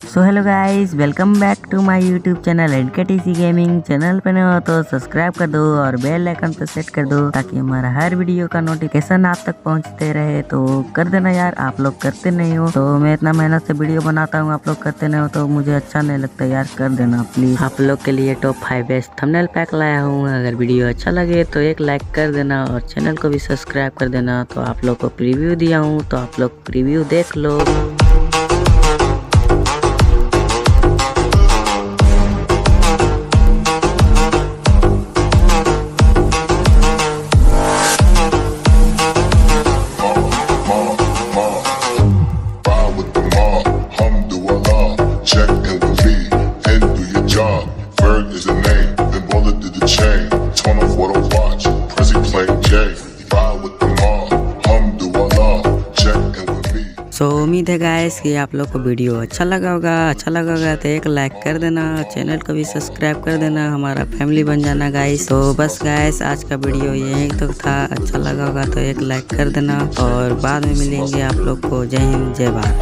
So hello guys, welcome back to my YouTube channel एडकेटीसी gaming. Channel पे नए हो तो सब्सक्राइब कर दो और बेल आइकन पे सेट कर दो ताकि हमारा हर वीडियो का नोटिफिकेशन आप तक पहुंचते रहे। तो कर देना यार, आप लोग करते नहीं हो तो मैं इतना मेहनत से वीडियो बनाता हूँ, आप लोग करते नहीं हो तो मुझे अच्छा नहीं लगता यार। कर देना प्लीज। आप लोग के लिए टॉप 5 बेस्ट थंबनेल पैक लाया हूँ। अगर वीडियो अच्छा लगे तो एक लाइक कर देना और चैनल को भी सब्सक्राइब कर देना। तो आप लोग को प्रीव्यू दिया हूँ तो आप लोग प्रीव्यू देख लो। Is the name, then bullet did the chain. Turn off what I watch, Prezi playing J. Ride with the mom, hum do Allah, check in with me. सो उम्मीद है गाइस कि आप लोग को वीडियो अच्छा लगा होगा तो एक लाइक कर देना, चैनल को भी सब्सक्राइब कर देना, हमारा फैमिली बन जाना गाइस। तो बस गाइस आज का वीडियो यही तो था। अच्छा लगा होगा तो एक लाइक कर देना और बाद में मिलेंगे आप लोग को। जय हिंद, जय भारत।